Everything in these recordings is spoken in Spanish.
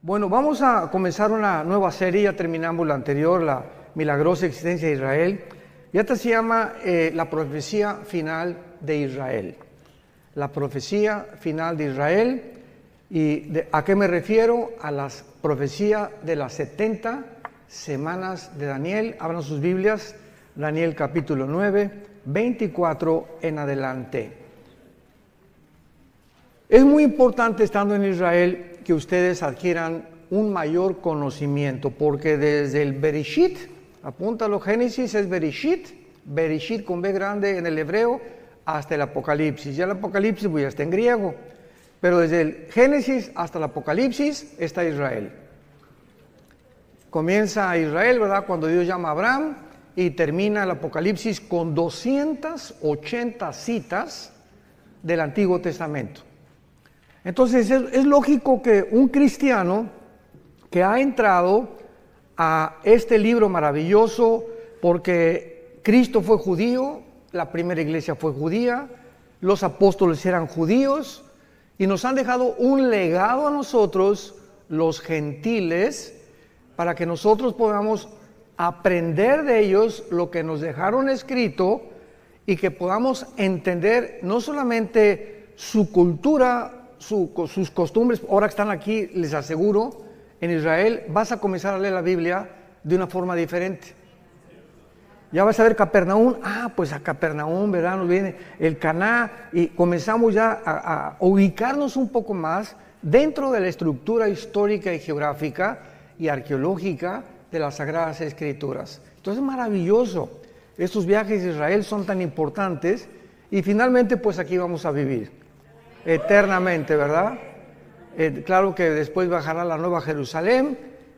Bueno, vamos a comenzar una nueva serie, ya terminamos la anterior, la milagrosa existencia de Israel, y esta se llama la profecía final de Israel. La profecía final de Israel, ¿a qué me refiero? A la profecía de las 70 semanas de Daniel. Abran sus Biblias, Daniel capítulo 9, 24 en adelante. Es muy importante, estando en Israel, que ustedes adquieran un mayor conocimiento, porque desde el Bereshit, apúntalo, Génesis es Bereshit, Bereshit con B grande en el hebreo, hasta el Apocalipsis. Ya el Apocalipsis pues ya está en griego, pero desde el Génesis hasta el Apocalipsis está Israel. Comienza Israel, ¿verdad?, cuando Dios llama a Abraham, y termina el Apocalipsis con 280 citas del Antiguo Testamento. Entonces es lógico que un cristiano que ha entrado a este libro maravilloso, porque Cristo fue judío, la primera iglesia fue judía, los apóstoles eran judíos y nos han dejado un legado a nosotros, los gentiles, para que nosotros podamos aprender de ellos lo que nos dejaron escrito y que podamos entender no solamente su cultura, sus costumbres. Ahora que están aquí, les aseguro, en Israel vas a comenzar a leer la Biblia de una forma diferente. Ya vas a ver Capernaum, pues a Capernaum, ¿verdad?, nos viene el Caná, y comenzamos ya a ubicarnos un poco más dentro de la estructura histórica y geográfica y arqueológica de las Sagradas Escrituras. Entonces es maravilloso. Estos viajes a Israel son tan importantes, y finalmente pues aquí vamos a vivir eternamente, ¿verdad? Claro que después bajará la Nueva Jerusalén,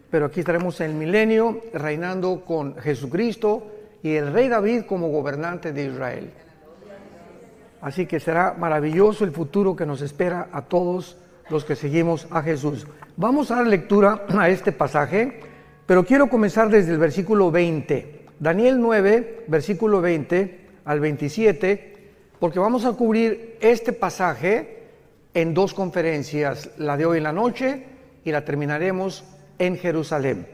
pero aquí estaremos en el milenio reinando con Jesucristo y el rey David como gobernante de Israel. Así que será maravilloso el futuro que nos espera a todos los que seguimos a Jesús. Vamos a dar lectura a este pasaje, pero quiero comenzar desde el versículo 20. Daniel 9, versículo 20 al 27, porque vamos a cubrir este pasaje en dos conferencias, la de hoy en la noche y la terminaremos en Jerusalén.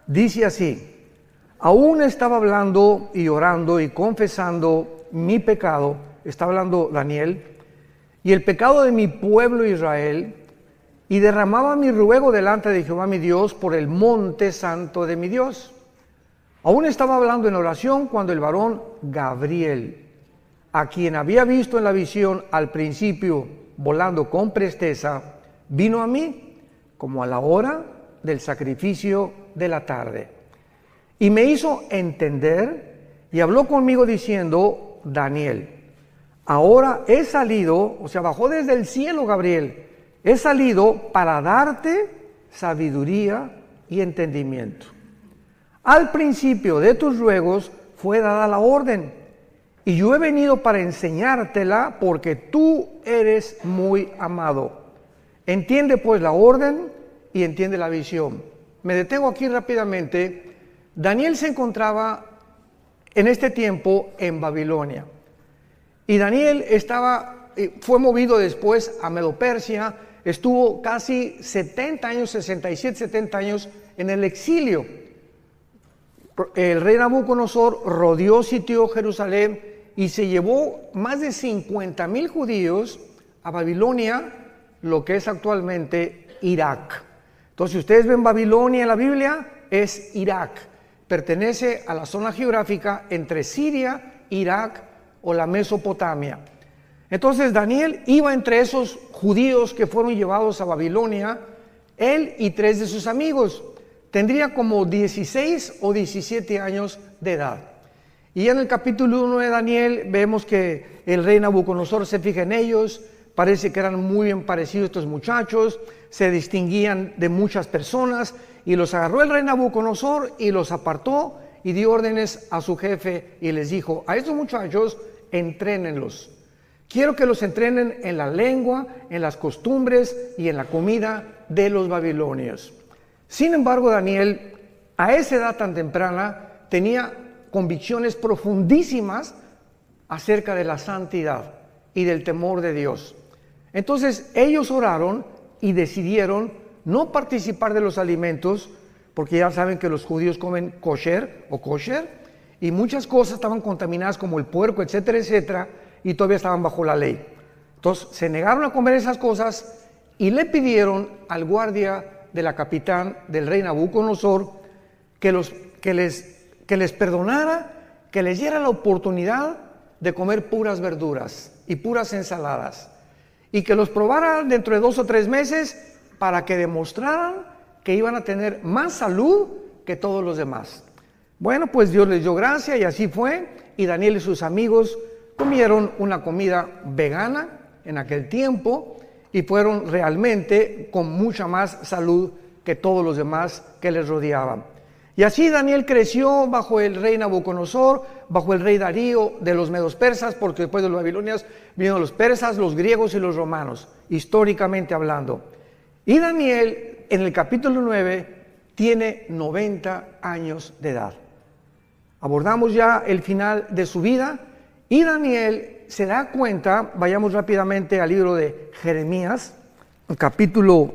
Dice así: aún estaba hablando y orando y confesando mi pecado, está hablando Daniel, y el pecado de mi pueblo Israel, y derramaba mi ruego delante de Jehová mi Dios por el monte santo de mi Dios. Aún estaba hablando en oración cuando el varón Gabriel, a quien había visto en la visión al principio volando con presteza, vino a mí como a la hora del sacrificio de la tarde, y me hizo entender y habló conmigo diciendo: Daniel, ahora he salido, o sea, bajó desde el cielo Gabriel, he salido para darte sabiduría y entendimiento. Al principio de tus ruegos fue dada la orden, y yo he venido para enseñártela, porque tú eres muy amado. Entiende pues la orden y entiende la visión. Me detengo aquí rápidamente. Daniel se encontraba en este tiempo en Babilonia, y Daniel fue movido después a Medo-Persia, estuvo casi 70 años, 67, 70 años en el exilio. El rey Nabucodonosor rodeó, sitió Jerusalén y se llevó más de 50,000 judíos a Babilonia, lo que es actualmente Irak. Entonces, si ustedes ven Babilonia en la Biblia, es Irak. Pertenece a la zona geográfica entre Siria, Irak o la Mesopotamia. Entonces, Daniel iba entre esos judíos que fueron llevados a Babilonia, él y 3 de sus amigos. Tendría como 16 o 17 años de edad. Y en el capítulo 1 de Daniel vemos que el rey Nabucodonosor se fija en ellos, parece que eran muy bien parecidos estos muchachos, se distinguían de muchas personas, y los agarró el rey Nabucodonosor y los apartó y dio órdenes a su jefe y les dijo: a estos muchachos entrénenlos. Quiero que los entrenen en la lengua, en las costumbres y en la comida de los babilonios. Sin embargo, Daniel, a esa edad tan temprana, tenía convicciones profundísimas acerca de la santidad y del temor de Dios. Entonces ellos oraron y decidieron no participar de los alimentos, porque ya saben que los judíos comen kosher, y muchas cosas estaban contaminadas como el puerco, etcétera, etcétera, y todavía estaban bajo la ley. Entonces se negaron a comer esas cosas y le pidieron al guardia de la capitán del rey Nabucodonosor que les perdonara, que les diera la oportunidad de comer puras verduras y puras ensaladas, y que los probara dentro de 2 o 3 meses para que demostraran que iban a tener más salud que todos los demás. Bueno, pues Dios les dio gracia y así fue, y Daniel y sus amigos comieron una comida vegana en aquel tiempo y fueron realmente con mucha más salud que todos los demás que les rodeaban. Y así Daniel creció bajo el rey Nabucodonosor, bajo el rey Darío de los medos persas, porque después de los babilonios vinieron los persas, los griegos y los romanos, históricamente hablando. Y Daniel, en el capítulo 9, tiene 90 años de edad. Abordamos ya el final de su vida y Daniel se da cuenta, vayamos rápidamente al libro de Jeremías, capítulo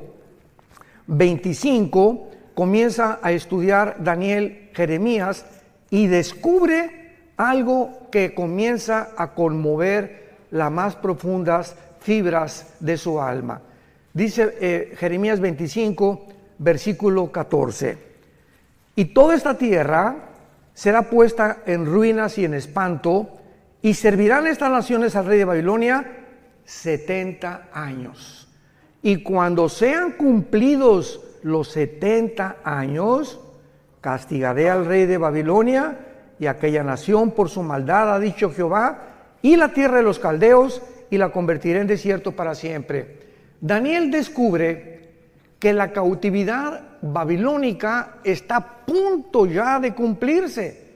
25, comienza a estudiar Daniel Jeremías y descubre algo que comienza a conmover las más profundas fibras de su alma. Dice Jeremías 25, versículo 14: y toda esta tierra será puesta en ruinas y en espanto, y servirán estas naciones al rey de Babilonia 70 años. Y cuando sean cumplidos los 70 años, castigaré al rey de Babilonia y a aquella nación por su maldad, ha dicho Jehová, y la tierra de los caldeos, y la convertiré en desierto para siempre. Daniel descubre que la cautividad babilónica está a punto ya de cumplirse.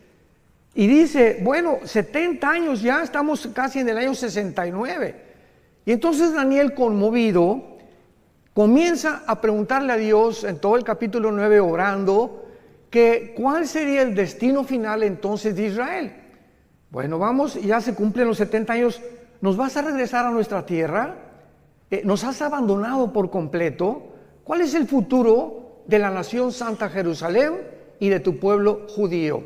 Y dice, bueno, 70 años ya, estamos casi en el año 69. Y entonces Daniel, conmovido, comienza a preguntarle a Dios en todo el capítulo 9, orando, que cuál sería el destino final entonces de Israel. Bueno, vamos, ya se cumplen los 70 años, ¿nos vas a regresar a nuestra tierra? ¿Nos has abandonado por completo? ¿Cuál es el futuro de la nación Santa Jerusalén y de tu pueblo judío?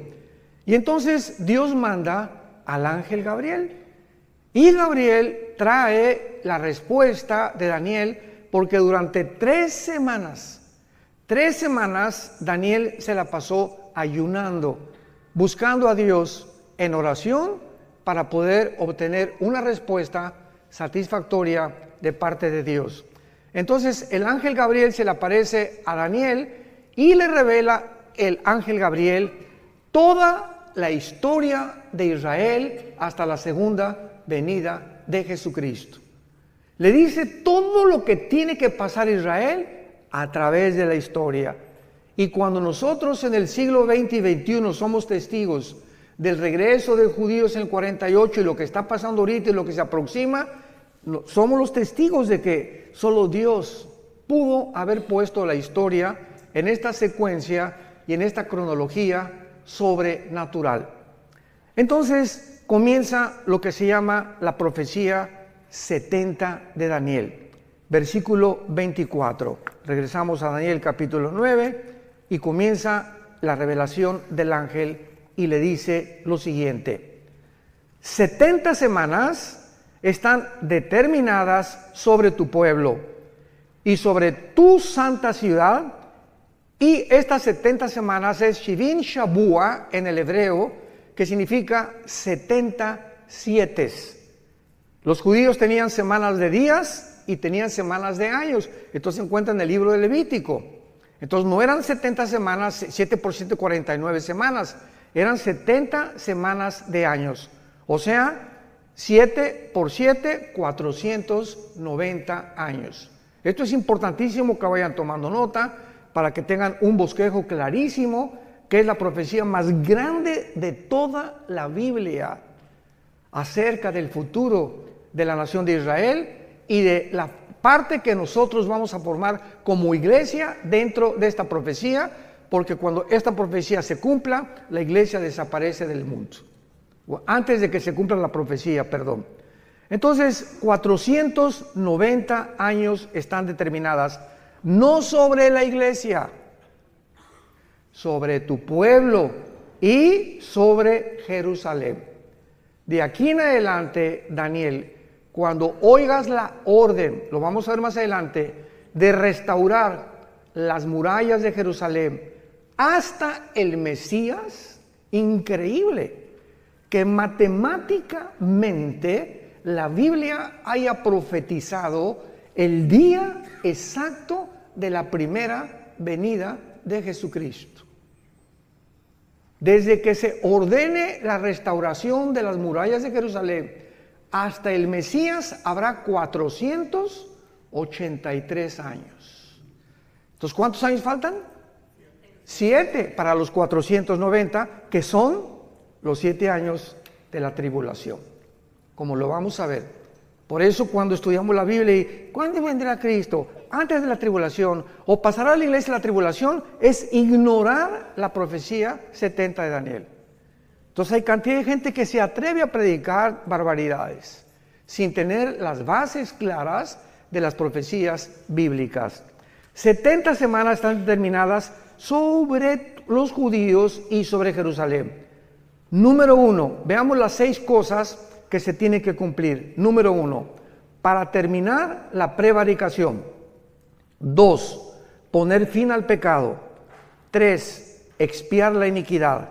Y entonces Dios manda al ángel Gabriel. Y Gabriel trae la respuesta de Daniel, porque durante 3 semanas Daniel se la pasó ayunando, buscando a Dios en oración para poder obtener una respuesta satisfactoria de parte de Dios. Entonces el ángel Gabriel se le aparece a Daniel y le revela el ángel Gabriel toda la historia de Israel hasta la segunda venida de Jesucristo. Le dice todo lo que tiene que pasar Israel a través de la historia. Y cuando nosotros en el siglo XX y XXI somos testigos del regreso de judíos en el 48 y lo que está pasando ahorita y lo que se aproxima, somos los testigos de que solo Dios pudo haber puesto la historia en esta secuencia y en esta cronología sobrenatural. Entonces comienza lo que se llama la profecía 70 de Daniel, versículo 24. Regresamos a Daniel capítulo 9 y comienza la revelación del ángel y le dice lo siguiente: 70 semanas están determinadas sobre tu pueblo y sobre tu santa ciudad, y estas 70 semanas es Shivin Shabua en el hebreo, que significa 70 sietes. Los judíos tenían semanas de días y tenían semanas de años. Entonces se encuentra en el libro de Levítico. Entonces no eran 70 semanas, 7 por 7, 49 semanas. Eran 70 semanas de años. O sea, 7 por 7, 490 años. Esto es importantísimo que vayan tomando nota para que tengan un bosquejo clarísimo, que es la profecía más grande de toda la Biblia acerca del futuro de la nación de Israel y de la parte que nosotros vamos a formar como iglesia dentro de esta profecía, porque cuando esta profecía se cumpla, la iglesia desaparece del mundo. Antes de que se cumpla la profecía, perdón. Entonces, 490 años están determinadas. no sobre la iglesia, sobre tu pueblo y sobre Jerusalén. De aquí en adelante, Daniel, cuando oigas la orden, lo vamos a ver más adelante, de restaurar las murallas de Jerusalén hasta el Mesías, increíble que matemáticamente la Biblia haya profetizado el día exacto de la primera venida de Jesucristo. Desde que se ordene la restauración de las murallas de Jerusalén hasta el Mesías habrá 483 años. Entonces, ¿cuántos años faltan? 7 para los 490, que son los 7 años de la tribulación, como lo vamos a ver. Por eso cuando estudiamos la Biblia y ¿cuándo vendrá Cristo? Antes de la tribulación, o pasará la iglesia la tribulación, es ignorar la profecía 70 de Daniel. Entonces hay cantidad de gente que se atreve a predicar barbaridades sin tener las bases claras de las profecías bíblicas. 70 semanas están determinadas sobre los judíos y sobre Jerusalén. Número 1, veamos las 6 cosas que se tienen que cumplir. Número 1, para terminar la prevaricación. 2, poner fin al pecado. 3, expiar la iniquidad.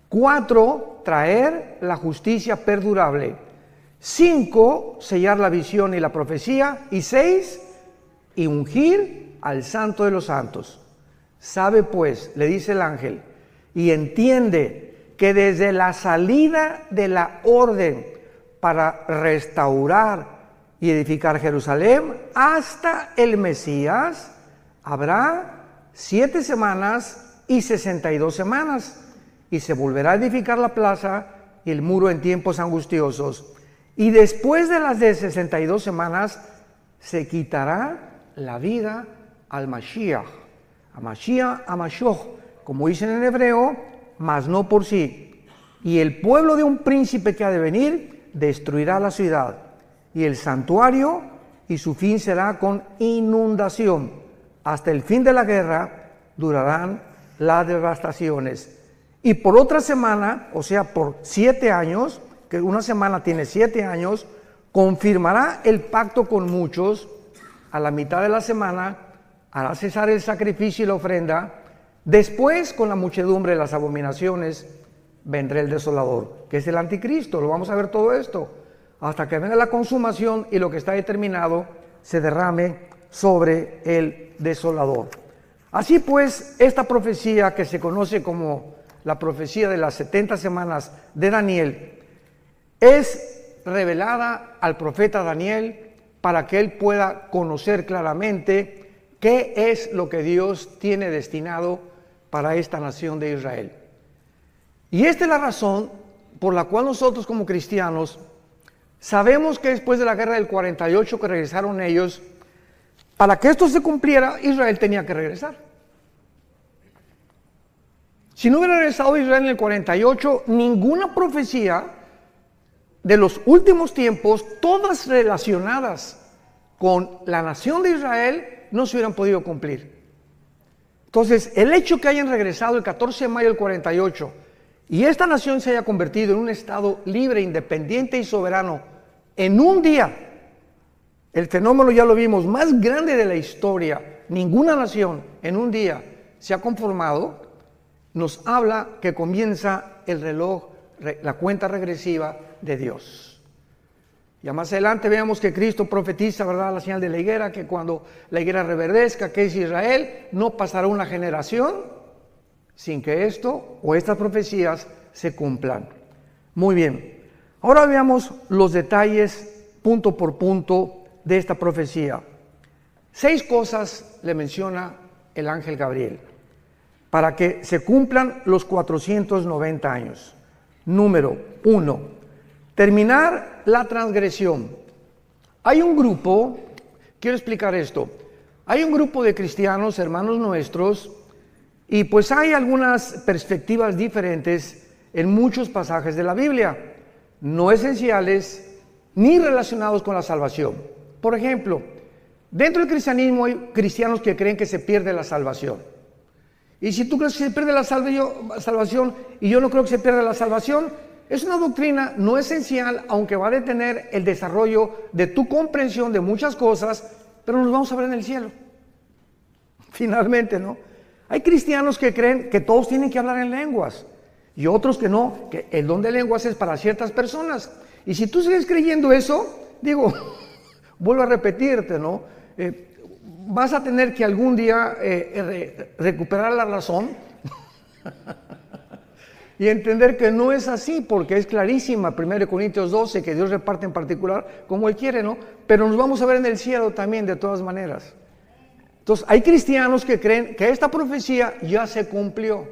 4, traer la justicia perdurable. 5, sellar la visión y la profecía. Y 6, y ungir al Santo de los Santos. Sabe pues, le dice el ángel, y entiende que desde la salida de la orden para restaurar y edificar Jerusalén hasta el Mesías habrá 7 semanas y 62 semanas, y se volverá a edificar la plaza y el muro en tiempos angustiosos, y después de las de 62 semanas se quitará la vida al Mashiach, a Mashiach, a Mashoch, como dicen en hebreo, mas no por sí. Y el pueblo de un príncipe que ha de venir destruirá la ciudad y el santuario, y su fin será con inundación. Hasta el fin de la guerra durarán las devastaciones. Y por otra semana, o sea, por 7 años, que una semana tiene 7 años, confirmará el pacto con muchos. A la mitad de la semana hará cesar el sacrificio y la ofrenda. Después, con la muchedumbre de las abominaciones, vendrá el desolador, que es el anticristo. Lo vamos a ver todo esto, hasta que venga la consumación y lo que está determinado se derrame sobre el desolador. Así pues, esta profecía, que se conoce como la profecía de las 70 semanas de Daniel, es revelada al profeta Daniel para que él pueda conocer claramente qué es lo que Dios tiene destinado para esta nación de Israel. Y esta es la razón por la cual nosotros como cristianos sabemos que después de la guerra del 48 que regresaron ellos, para que esto se cumpliera, Israel tenía que regresar. Si no hubiera regresado Israel en el 48, ninguna profecía de los últimos tiempos, todas relacionadas con la nación de Israel, no se hubieran podido cumplir. Entonces, el hecho que hayan regresado el 14 de mayo del 48 y esta nación se haya convertido en un estado libre, independiente y soberano en un día, el fenómeno ya lo vimos, más grande de la historia, ninguna nación en un día se ha conformado, nos habla que comienza el reloj, la cuenta regresiva de Dios. Ya más adelante veamos que Cristo profetiza, ¿verdad?, la señal de la higuera, que cuando la higuera reverdezca, que es Israel, no pasará una generación sin que esto o estas profecías se cumplan. Muy bien, ahora veamos los detalles punto por punto de esta profecía. 6 cosas le menciona el ángel Gabriel para que se cumplan los 490 años. Número 1. Terminar la transgresión. Hay un grupo, quiero explicar esto, hay un grupo de cristianos, hermanos nuestros, y pues hay algunas perspectivas diferentes en muchos pasajes de la Biblia, no esenciales ni relacionados con la salvación. Por ejemplo, Dentro del cristianismo hay cristianos que creen que se pierde la salvación. Y si tú crees que se pierde la salvación y yo no creo que se pierda la salvación, es una doctrina no esencial, aunque va a detener el desarrollo de tu comprensión de muchas cosas, pero nos vamos a ver en el cielo. Finalmente, ¿no? Hay cristianos que creen que todos tienen que hablar en lenguas y otros que no, que el don de lenguas es para ciertas personas. Y si tú sigues creyendo eso, digo, vuelvo a repetirte, ¿no? Vas a tener que algún día recuperar la razón y entender que no es así, porque es clarísima 1 Corintios 12, que Dios reparte en particular como Él quiere, ¿no? Pero nos vamos a ver en el cielo también, de todas maneras. Entonces, hay cristianos que creen que esta profecía ya se cumplió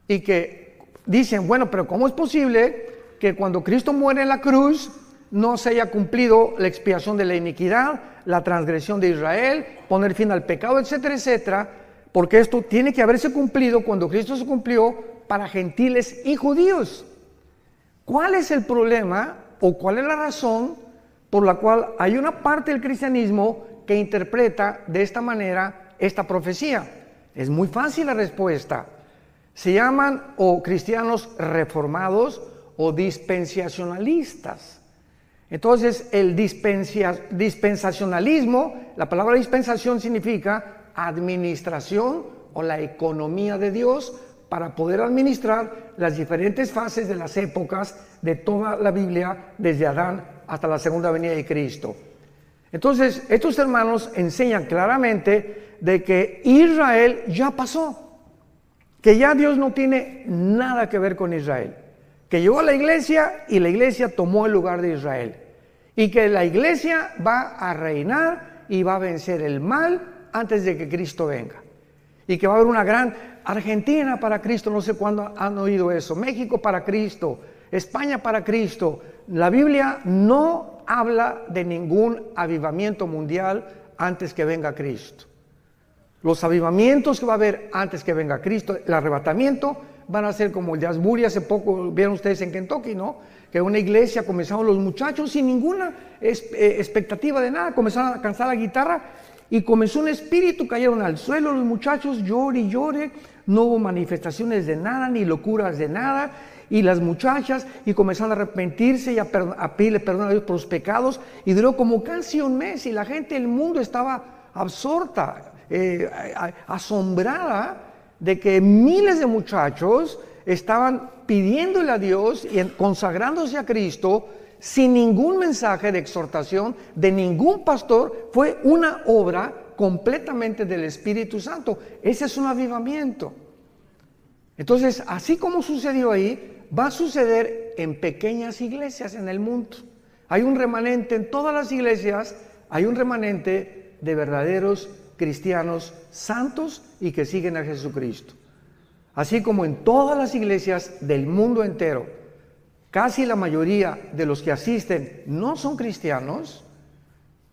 y que dicen, bueno, pero ¿cómo es posible que cuando Cristo muere en la cruz no se haya cumplido la expiación de la iniquidad, la transgresión de Israel, poner fin al pecado, etcétera, etcétera? Porque esto tiene que haberse cumplido cuando Cristo se cumplió para gentiles y judíos. ¿Cuál es el problema o cuál es la razón por la cual hay una parte del cristianismo que interpreta de esta manera esta profecía? Es muy fácil la respuesta. Se llaman o cristianos reformados o dispensacionalistas. Entonces, el dispensacionalismo, la palabra dispensación significa administración o la economía de Dios para poder administrar las diferentes fases de las épocas de toda la Biblia, desde Adán hasta la segunda venida de Cristo. Entonces, estos hermanos enseñan claramente de que Israel ya pasó, que ya Dios no tiene nada que ver con Israel, que llegó a la iglesia y la iglesia tomó el lugar de Israel, y que la iglesia va a reinar y va a vencer el mal antes de que Cristo venga, y que va a haber una gran Argentina para Cristo, no sé cuándo han oído eso, México para Cristo, España para Cristo. La Biblia no habla de ningún avivamiento mundial antes que venga Cristo. Los avivamientos que va a haber antes que venga Cristo, el arrebatamiento, van a ser como el de Asbury. Hace poco vieron ustedes en Kentucky, ¿no? Que una iglesia comenzaron los muchachos sin ninguna expectativa de nada, comenzaron a cantar la guitarra y comenzó un espíritu, cayeron al suelo los muchachos, llore y llore, no hubo manifestaciones de nada, ni locuras de nada, y las muchachas, y comenzaron a arrepentirse y a pedirle perdón a Dios por los pecados, y duró como casi un mes, y la gente del mundo estaba absorta, asombrada de que miles de muchachos estaban pidiéndole a Dios y consagrándose a Cristo sin ningún mensaje de exhortación de ningún pastor. Fue una obra completamente del Espíritu Santo. Ese es un avivamiento. Entonces, así como sucedió ahí, va a suceder en pequeñas iglesias en el mundo. Hay un remanente en todas las iglesias, hay un remanente de verdaderos cristianos santos y que siguen a Jesucristo. Así como en todas las iglesias del mundo entero, casi la mayoría de los que asisten no son cristianos,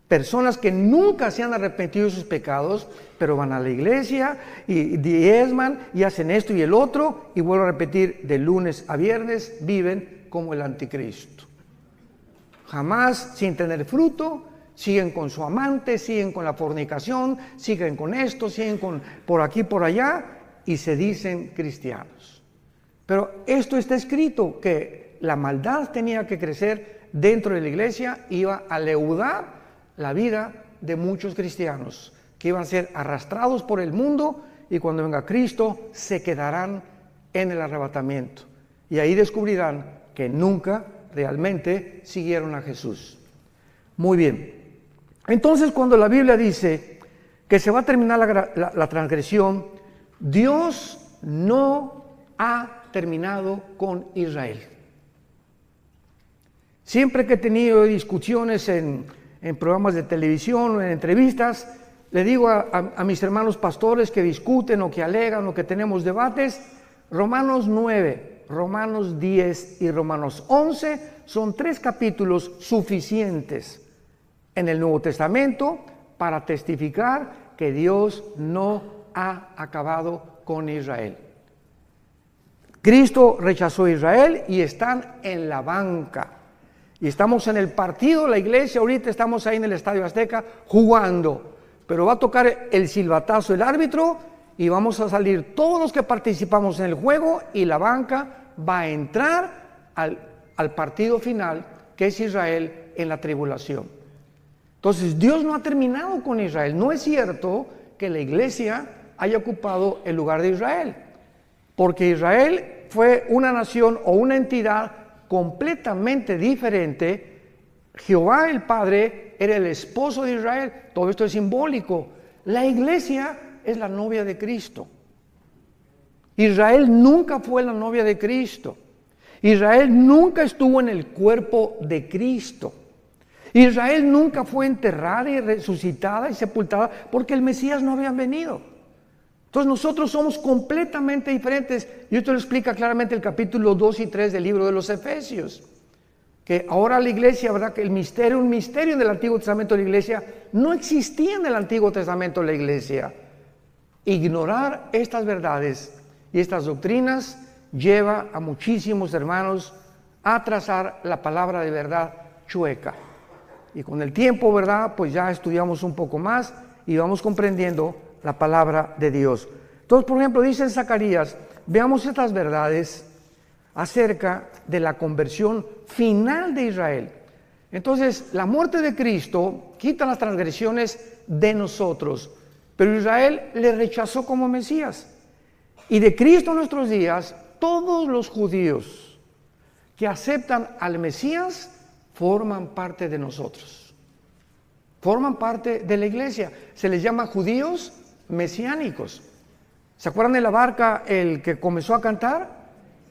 personas que nunca se han arrepentido de sus pecados, pero van a la iglesia y diezman y hacen esto y el otro, y vuelvo a repetir, de lunes a viernes viven como el anticristo. Jamás sin tener fruto, siguen con su amante, siguen con la fornicación, siguen con esto, siguen con por aquí, por allá, y se dicen cristianos. Pero esto está escrito, que la maldad tenía que crecer dentro de la iglesia, iba a leudar la vida de muchos cristianos, que iban a ser arrastrados por el mundo, y cuando venga Cristo se quedarán en el arrebatamiento, y ahí descubrirán que nunca realmente siguieron a Jesús. Muy bien. Entonces, cuando la Biblia dice que se va a terminar la transgresión, Dios no ha terminado con Israel. Siempre que he tenido discusiones en programas de televisión o en entrevistas, le digo a mis hermanos pastores que discuten o que alegan o que tenemos debates, Romanos 9, Romanos 10 y Romanos 11 son 3 capítulos suficientes en el Nuevo Testamento para testificar que Dios no ha acabado con Israel. Cristo rechazó a Israel y están en la banca. Y estamos en el partido, la iglesia, ahorita estamos ahí en el Estadio Azteca jugando. Pero va a tocar el silbatazo el árbitro y vamos a salir todos los que participamos en el juego y la banca va a entrar al partido final, que es Israel en la tribulación. Entonces Dios no ha terminado con Israel. No es cierto que la iglesia haya ocupado el lugar de Israel, porque Israel fue una nación o una entidad completamente diferente. Jehová el Padre era el esposo de Israel. Todo esto es simbólico. La iglesia es la novia de Cristo. Israel nunca fue la novia de Cristo. Israel nunca estuvo en el cuerpo de Cristo. Israel nunca fue enterrada y resucitada y sepultada porque el Mesías no había venido. Entonces nosotros somos completamente diferentes. Y esto lo explica claramente el capítulo 2 y 3 del libro de los Efesios. Que ahora la iglesia, ¿verdad? Que un misterio en el Antiguo Testamento de la iglesia no existía en el Antiguo Testamento de la iglesia. Ignorar estas verdades y estas doctrinas lleva a muchísimos hermanos a trazar la palabra de verdad chueca. Y con el tiempo, ¿verdad? Pues ya estudiamos un poco más y vamos comprendiendo la palabra de Dios. Entonces, por ejemplo, dice en Zacarías, veamos estas verdades acerca de la conversión final de Israel. Entonces, la muerte de Cristo quita las transgresiones de nosotros, pero Israel le rechazó como Mesías. Y de Cristo en nuestros días, todos los judíos que aceptan al Mesías forman parte de nosotros. Forman parte de la iglesia. Se les llama judíos mesiánicos. ¿Se acuerdan de la barca, el que comenzó a cantar?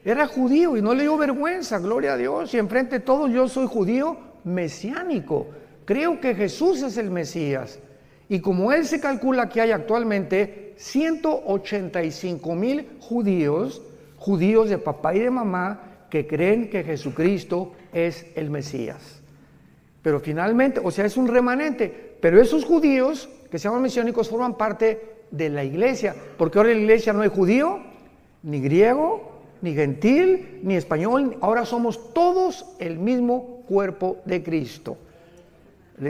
Era judío y no le dio vergüenza, gloria a Dios. Y enfrente de todos, yo soy judío mesiánico. Creo que Jesús es el Mesías. Y como él se calcula que hay actualmente 185,000 judíos de papá y de mamá, que creen que Jesucristo es el Mesías. Pero finalmente, o sea, es un remanente. Pero esos judíos que se llaman mesiánicos forman parte de la iglesia, porque ahora en la iglesia no hay judío, ni griego, ni gentil, ni español. Ahora somos todos el mismo cuerpo de Cristo.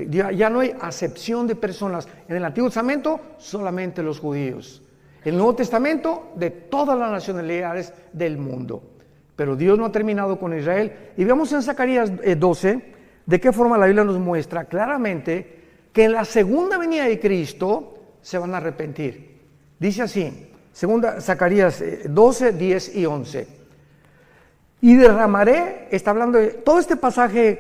Ya no hay acepción de personas. En el Antiguo Testamento solamente los judíos. En el Nuevo Testamento de todas las nacionalidades del mundo. Pero Dios no ha terminado con Israel. Y veamos en Zacarías 12 de qué forma la Biblia nos muestra claramente que en la segunda venida de Cristo se van a arrepentir. Dice así, Zacarías 12, 10 y 11. Y derramaré, está hablando de todo este pasaje,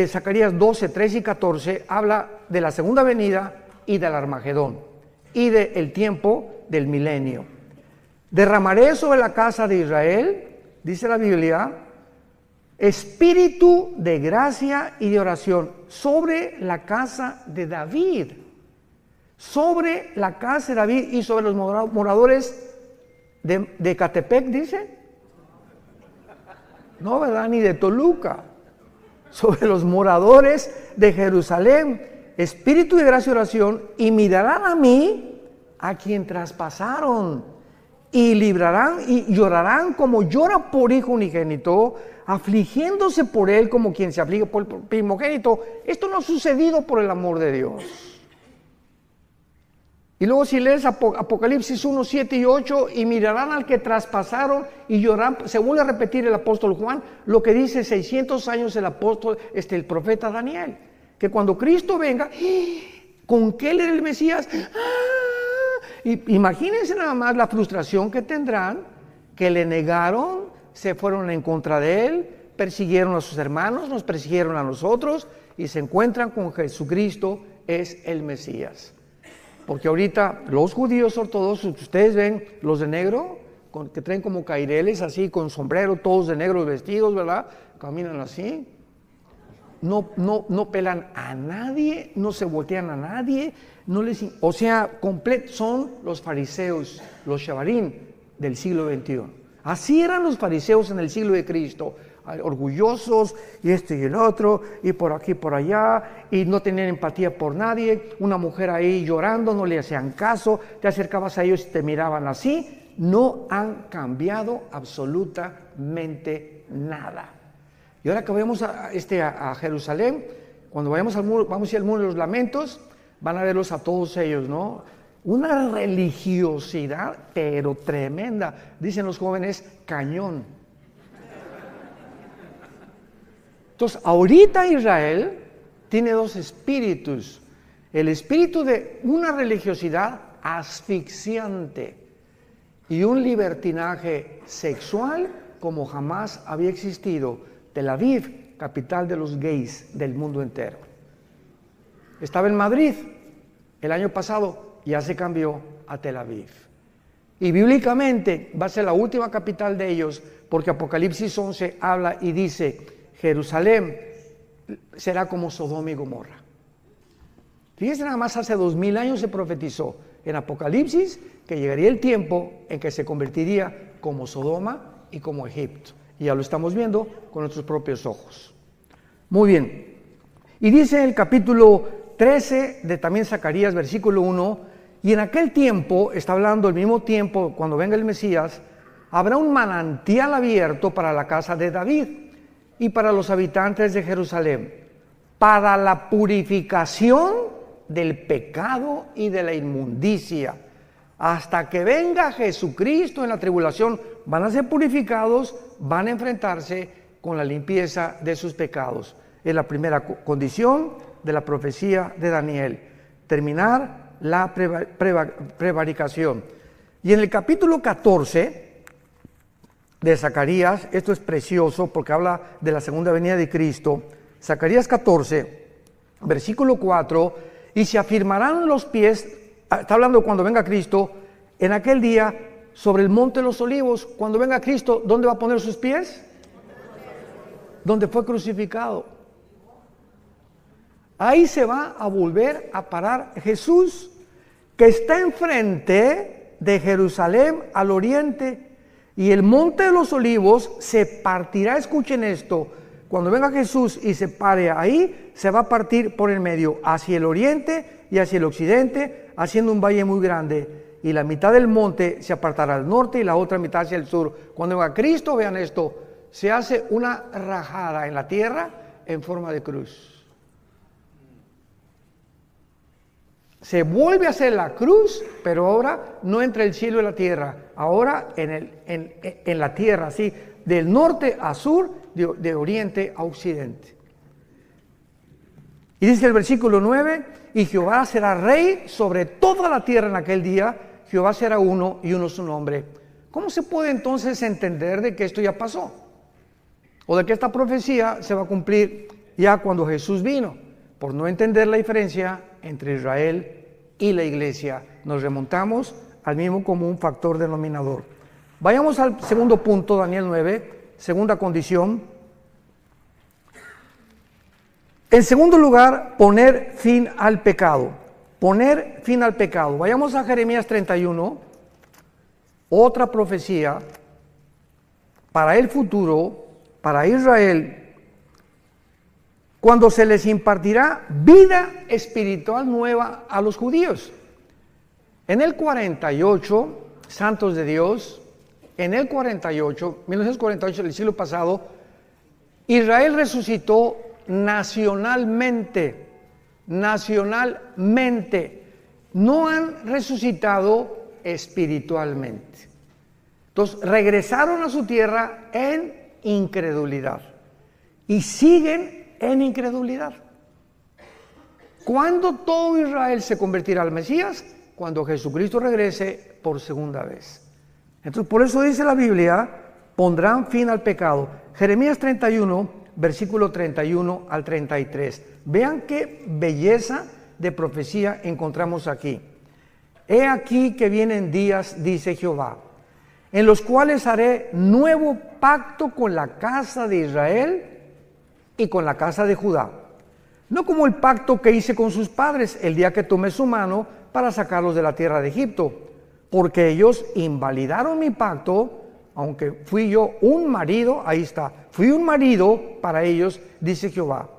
Zacarías 12, 13 y 14, habla de la segunda venida y del Armagedón y del tiempo del milenio. Derramaré sobre la casa de Israel, dice la Biblia, espíritu de gracia y de oración sobre la casa de David. Sobre la casa de David y sobre los moradores de Catepec, dice. No, ¿verdad? Ni de Toluca. Sobre los moradores de Jerusalén. Espíritu de gracia y oración, y mirarán a mí, a quien traspasaron, y librarán y llorarán como llora por hijo unigénito, afligiéndose por él como quien se aflige por el primogénito. Esto no ha sucedido por el amor de Dios. Y luego si lees Apocalipsis 1, 7 y 8, y mirarán al que traspasaron y llorarán, se vuelve a repetir el apóstol Juan, lo que dice 600 años el profeta Daniel, que cuando Cristo venga, ¿con qué él era el Mesías? Y imagínense nada más la frustración que tendrán, que le negaron, se fueron en contra de él, persiguieron a sus hermanos, nos persiguieron a nosotros, y se encuentran con Jesucristo, es el Mesías. Porque ahorita los judíos ortodoxos, ustedes ven, los de negro, que traen como caireles así, con sombrero, todos de negro vestidos, ¿verdad? Caminan así. No pelan a nadie, no se voltean a nadie, o sea, son los fariseos, los shavarim del siglo XXI. Así eran los fariseos en el siglo de Cristo. Orgullosos, y esto y el otro, y por aquí, por allá, y no tenían empatía por nadie. Una mujer ahí llorando, no le hacían caso, te acercabas a ellos y te miraban así. No han cambiado absolutamente nada. Y ahora que vayamos a Jerusalén, cuando vayamos al muro, vamos a ir al muro de los lamentos, van a verlos a todos ellos, ¿no? Una religiosidad, pero tremenda. Dicen los jóvenes, cañón. Entonces, ahorita Israel tiene dos espíritus. El espíritu de una religiosidad asfixiante y un libertinaje sexual como jamás había existido. Tel Aviv, capital de los gays del mundo entero. Estaba en Madrid el año pasado, ya se cambió a Tel Aviv. Y bíblicamente va a ser la última capital de ellos, porque Apocalipsis 11 habla y dice, Jerusalén será como Sodoma y Gomorra. Fíjense, nada más hace 2000 años se profetizó en Apocalipsis que llegaría el tiempo en que se convertiría como Sodoma y como Egipto. Y ya lo estamos viendo con nuestros propios ojos. Muy bien. Y dice el capítulo 13 de también Zacarías, versículo 1, y en aquel tiempo, está hablando el mismo tiempo cuando venga el Mesías, habrá un manantial abierto para la casa de David y para los habitantes de Jerusalén, para la purificación del pecado y de la inmundicia. Hasta que venga Jesucristo en la tribulación, van a ser purificados, van a enfrentarse con la limpieza de sus pecados. Es la primera condición de la profecía de Daniel, terminar la prevaricación. Y en el capítulo 14 de Zacarías, esto es precioso porque habla de la segunda venida de Cristo, Zacarías 14, versículo 4, y se afirmarán los pies, está hablando cuando venga Cristo, en aquel día sobre el monte de los olivos, cuando venga Cristo, ¿dónde va a poner sus pies? Donde fue crucificado. Ahí se va a volver a parar Jesús, que está enfrente de Jerusalén al oriente, y el monte de los olivos se partirá, escuchen esto, cuando venga Jesús y se pare ahí, se va a partir por el medio, hacia el oriente y hacia el occidente, haciendo un valle muy grande, y la mitad del monte se apartará al norte y la otra mitad hacia el sur. Cuando venga Cristo, vean esto, se hace una rajada en la tierra en forma de cruz. Se vuelve a hacer la cruz, pero ahora no entre el cielo y la tierra, ahora en la tierra, así, del norte a sur, de oriente a occidente. Y dice el versículo 9, y Jehová será rey sobre toda la tierra en aquel día, Jehová será uno y uno su nombre. ¿Cómo se puede entonces entender de que esto ya pasó? O de que esta profecía se va a cumplir ya cuando Jesús vino, por no entender la diferencia entre Israel y la iglesia. Nos remontamos al mismo común factor denominador. Vayamos al segundo punto, Daniel 9, segunda condición. En segundo lugar, poner fin al pecado. Poner fin al pecado. Vayamos a Jeremías 31, otra profecía para el futuro, para Israel, cuando se les impartirá vida espiritual nueva a los judíos. En el 48, santos de Dios, en el 48, 1948, el siglo pasado, Israel resucitó nacionalmente, no han resucitado espiritualmente. Entonces regresaron a su tierra en incredulidad y siguen en incredulidad. ¿Cuándo todo Israel se convertirá al Mesías? Cuando Jesucristo regrese por segunda vez. Entonces por eso dice la Biblia, pondrán fin al pecado. Jeremías 31, versículo 31 al 33. Vean qué belleza de profecía encontramos aquí. He aquí que vienen días, dice Jehová, en los cuales haré nuevo pacto con la casa de Israel y con la casa de Judá. No como el pacto que hice con sus padres el día que tomé su mano para sacarlos de la tierra de Egipto, porque ellos invalidaron mi pacto, aunque fui yo un marido, ahí está, fui un marido para ellos, dice Jehová.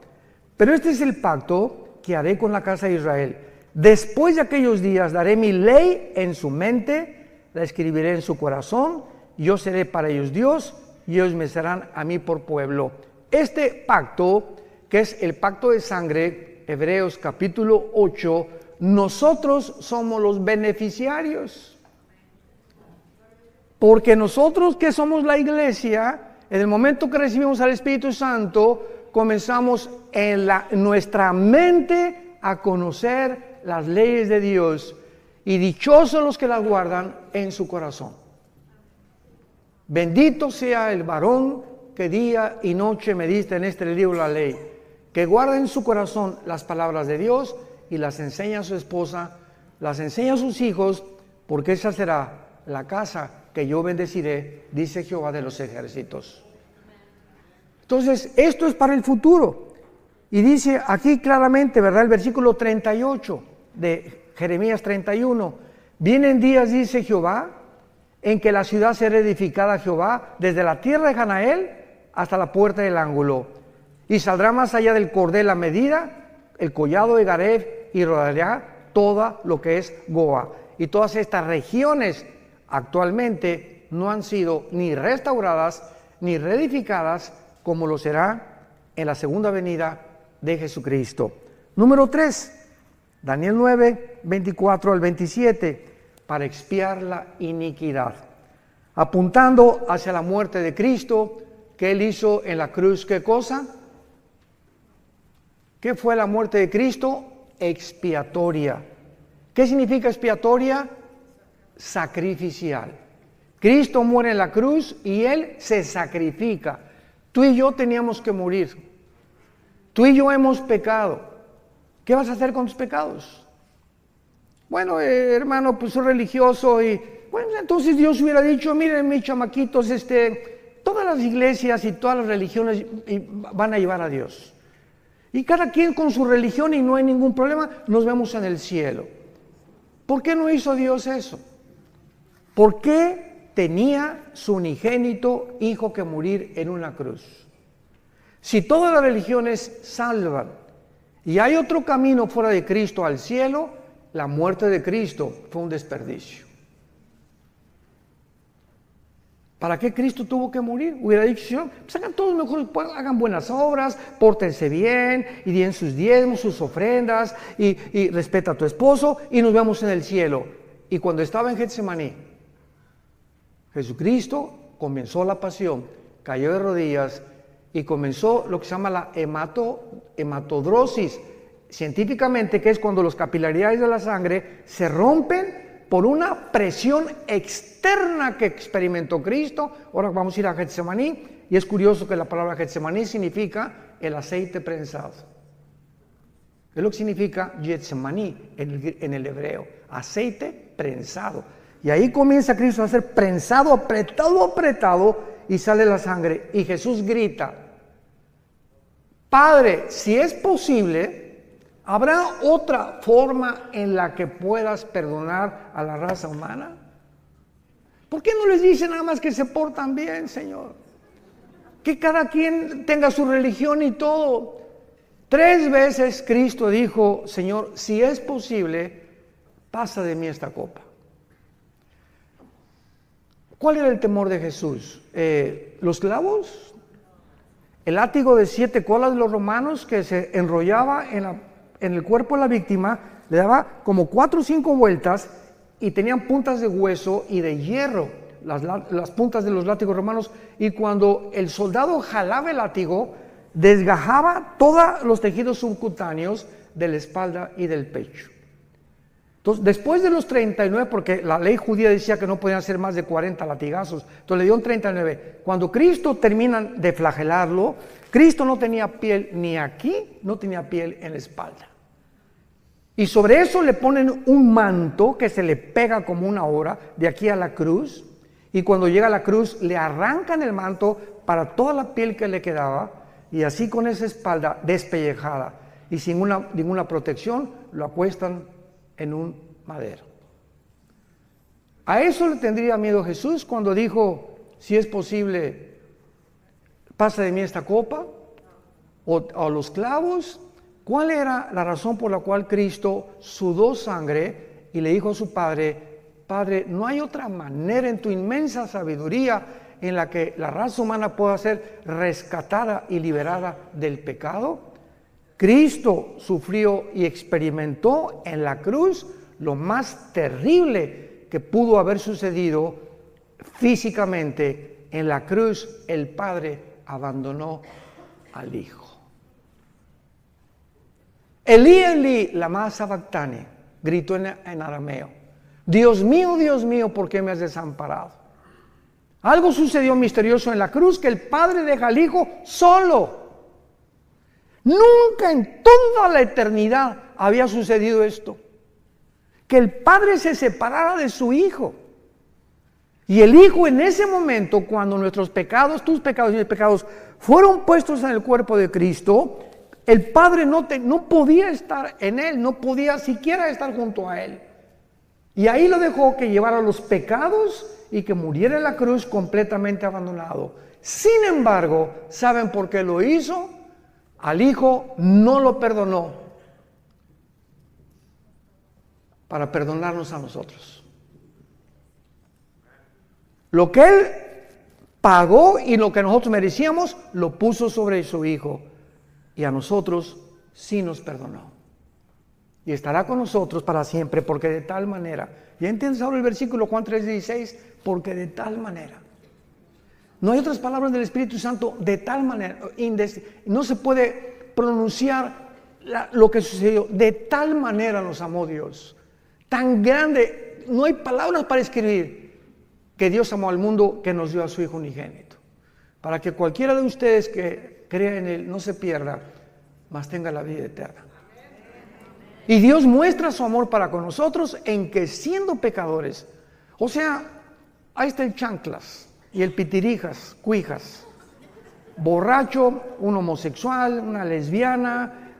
Pero este es el pacto que haré con la casa de Israel. Después de aquellos días daré mi ley en su mente, la escribiré en su corazón, yo seré para ellos Dios, y ellos me serán a mí por pueblo. Este pacto, que es el pacto de sangre, Hebreos capítulo 8, nosotros somos los beneficiarios. Porque nosotros que somos la iglesia, en el momento que recibimos al Espíritu Santo, comenzamos en nuestra mente a conocer las leyes de Dios, y dichosos los que las guardan en su corazón. Bendito sea el varón que día y noche medita en este libro de la ley, que guarda en su corazón las palabras de Dios y las enseña a su esposa, las enseña a sus hijos, porque esa será la casa que yo bendeciré, dice Jehová de los ejércitos. Entonces, esto es para el futuro. Y dice aquí claramente, ¿verdad? El versículo 38 de Jeremías 31. Vienen días, dice Jehová, en que la ciudad será edificada a Jehová, desde la tierra de Janael hasta la puerta del ángulo. Y saldrá más allá del cordel la medida, el collado de Gareb, y rodeará toda lo que es Goa. Y todas estas regiones actualmente no han sido ni restauradas ni reedificadas, como lo será en la segunda venida de Jesucristo. Número 3, Daniel 9, 24 al 27, para expiar la iniquidad, apuntando hacia la muerte de Cristo, que Él hizo en la cruz. ¿Qué cosa? ¿Qué fue la muerte de Cristo? Expiatoria. ¿Qué significa expiatoria? Sacrificial. Cristo muere en la cruz y Él se sacrifica. Tú y yo teníamos que morir. Tú y yo hemos pecado. ¿Qué vas a hacer con tus pecados? Bueno, hermano, pues soy religioso y bueno, entonces Dios hubiera dicho, miren mis chamaquitos, todas las iglesias y todas las religiones van a llevar a Dios. Y cada quien con su religión y no hay ningún problema, nos vemos en el cielo. ¿Por qué no hizo Dios eso? ¿Por qué tenía su unigénito hijo que morir en una cruz? Si todas las religiones salvan y hay otro camino fuera de Cristo al cielo, la muerte de Cristo fue un desperdicio. ¿Para qué Cristo tuvo que morir? Hubiera dicho, Señor, pues hagan todos mejor, hagan buenas obras, pórtense bien, y den sus diezmos, sus ofrendas, y respeta a tu esposo, y nos vemos en el cielo. Y cuando estaba en Getsemaní, Jesucristo comenzó la pasión, cayó de rodillas, y comenzó lo que se llama la hematodrosis, científicamente, que es cuando los capilaridades de la sangre se rompen por una presión externa que experimentó Cristo. Ahora vamos a ir a Getsemaní, y es curioso que la palabra Getsemaní significa el aceite prensado. Es lo que significa Getsemaní en el hebreo, aceite prensado. Y ahí comienza Cristo a ser prensado, apretado, y sale la sangre. Y Jesús grita, Padre, si es posible, ¿habrá otra forma en la que puedas perdonar a la raza humana? ¿Por qué no les dice nada más que se portan bien, Señor? Que cada quien tenga su religión y todo. 3 veces Cristo dijo, Señor, si es posible, pasa de mí esta copa. ¿Cuál era el temor de Jesús? ¿Los clavos? ¿El látigo de 7 colas de los romanos que se enrollaba en el cuerpo de la víctima, le daba como 4 o 5 vueltas y tenían puntas de hueso y de hierro, las puntas de los látigos romanos, y cuando el soldado jalaba el látigo, desgajaba todos los tejidos subcutáneos de la espalda y del pecho. Entonces, después de los 39, porque la ley judía decía que no podían ser más de 40 latigazos, entonces le dieron 39. Cuando Cristo termina de flagelarlo, Cristo no tenía piel ni aquí, no tenía piel en la espalda. Y sobre eso le ponen un manto que se le pega como una hora de aquí a la cruz, y cuando llega a la cruz le arrancan el manto para toda la piel que le quedaba, y así con esa espalda despellejada y sin ninguna protección, lo acuestan en un madero. A eso le tendría miedo Jesús cuando dijo, si es posible, pasa de mí esta copa, o los clavos. ¿Cuál era la razón por la cual Cristo sudó sangre y le dijo a su Padre, Padre, no hay otra manera en tu inmensa sabiduría en la que la raza humana pueda ser rescatada y liberada del pecado, Cristo sufrió y experimentó en la cruz lo más terrible que pudo haber sucedido físicamente. En la cruz el Padre abandonó al Hijo. Elí, Elí, lama sabactani, gritó en arameo. Dios mío, ¿por qué me has desamparado? Algo sucedió misterioso en la cruz, que el Padre deja al Hijo solo. Nunca en toda la eternidad había sucedido esto. Que el Padre se separara de su Hijo. Y el Hijo en ese momento, cuando nuestros pecados, tus pecados y mis pecados, fueron puestos en el cuerpo de Cristo, el Padre no podía estar en Él, no podía siquiera estar junto a Él. Y ahí lo dejó que llevara los pecados y que muriera en la cruz completamente abandonado. Sin embargo, ¿saben por qué lo hizo? Al Hijo no lo perdonó para perdonarnos a nosotros. Lo que Él pagó y lo que nosotros merecíamos, lo puso sobre su Hijo. Y a nosotros sí nos perdonó. Y estará con nosotros para siempre, porque de tal manera. ¿Ya entiendes ahora el versículo Juan 3:16? Porque de tal manera. No hay otras palabras del Espíritu Santo, de tal manera. No se puede pronunciar lo que sucedió. De tal manera nos amó Dios. Tan grande, no hay palabras para escribir, que Dios amó al mundo, que nos dio a su Hijo unigénito. Para que cualquiera de ustedes que crea en Él no se pierda, mas tenga la vida eterna. Y Dios muestra su amor para con nosotros en que siendo pecadores, o sea, ahí está el chanclas y el pitirijas, cuijas, borracho, un homosexual, una lesbiana,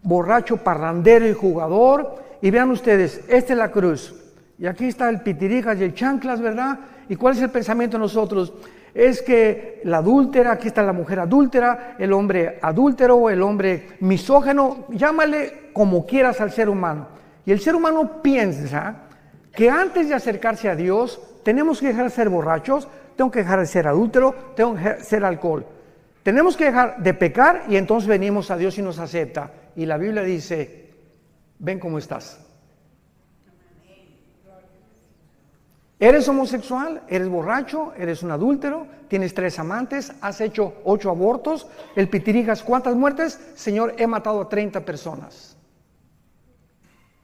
borracho, parrandero y jugador. Y vean ustedes, esta es la cruz. Y aquí está el pitirijas y el chanclas, ¿verdad? ¿Y cuál es el pensamiento de nosotros? Es que la adúltera, aquí está la mujer adúltera, el hombre adúltero, el hombre misógino, llámale como quieras al ser humano. Y el ser humano piensa que antes de acercarse a Dios, tenemos que dejar de ser borrachos, tengo que dejar de ser adúltero, tengo que dejar de ser alcohol. Tenemos que dejar de pecar y entonces venimos a Dios y nos acepta. Y la Biblia dice, ven cómo estás. ¿Eres homosexual? ¿Eres borracho? ¿Eres un adúltero? ¿Tienes 3 amantes? ¿Has hecho 8 abortos? ¿El pitirijas cuántas muertes? Señor, he matado a 30 personas.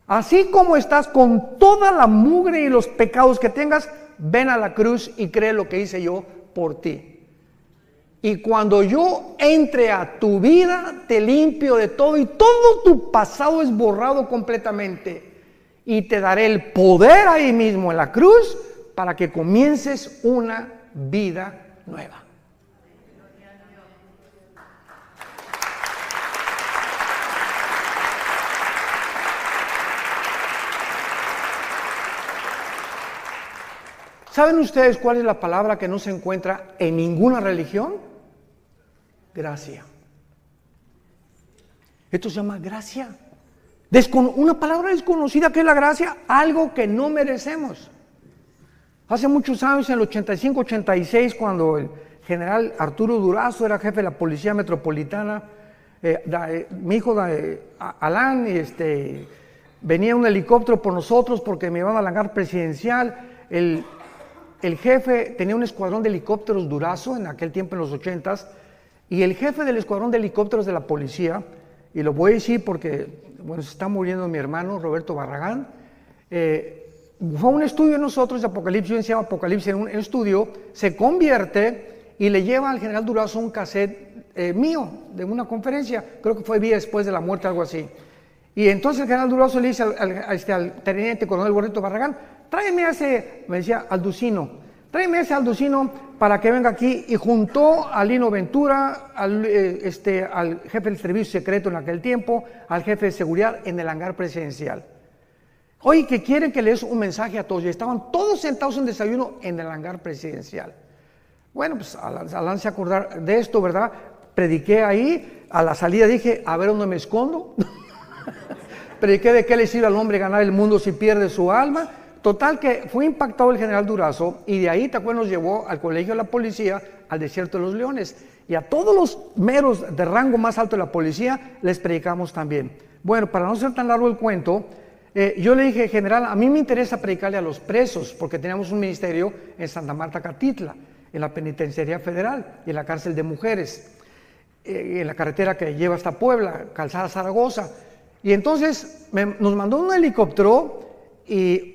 Así como estás con toda la mugre y los pecados que tengas, ven a la cruz y cree lo que hice yo por ti. Y cuando yo entre a tu vida, te limpio de todo y todo tu pasado es borrado completamente. Y te daré el poder ahí mismo en la cruz para que comiences una vida nueva. ¿Saben ustedes cuál es la palabra que no se encuentra en ninguna religión? Gracia. Esto se llama gracia. Una palabra desconocida que es la gracia, algo que no merecemos. Hace muchos años, en el 85-86, cuando el general Arturo Durazo era jefe de la Policía Metropolitana, mi hijo Alan, venía un helicóptero por nosotros porque me iban al hangar presidencial. El jefe tenía un escuadrón de helicópteros Durazo en aquel tiempo, en los 80s, y el jefe del escuadrón de helicópteros de la policía, y lo voy a decir porque se está muriendo mi hermano Roberto Barragán, fue un estudio de nosotros de Apocalipsis, yo enseñaba Apocalipsis en un estudio, se convierte y le lleva al general Durazo un cassette mío de una conferencia, creo que fue día después de la muerte, algo así. Y entonces el general Durazo le dice al teniente coronel Roberto Barragán, tráeme a ese, me decía, Alducino, tráeme a ese Alducino para que venga aquí. Y juntó a Lino Ventura, al jefe del servicio secreto en aquel tiempo, al jefe de seguridad en el hangar presidencial. Oye, que quieren que les un mensaje a todos. Y estaban todos sentados en desayuno en el hangar presidencial. Bueno, pues al se acordar de esto, ¿verdad? Prediqué ahí, a la salida dije, a ver dónde me escondo. Prediqué de qué le sirve al hombre ganar el mundo si pierde su alma. total que fue impactado el general Durazo y de ahí, ¿te acuerdas? Nos llevó al colegio de la policía, al desierto de los leones. Y a todos los meros de rango más alto de la policía les predicamos también. Bueno, para no ser tan largo el cuento, yo le dije, general, a mí me interesa predicarle a los presos, porque teníamos un ministerio en Santa Marta, Catitla, en la Penitenciaría Federal y en la cárcel de mujeres, en la carretera que lleva hasta Puebla, Calzada Zaragoza. Y entonces nos mandó un helicóptero y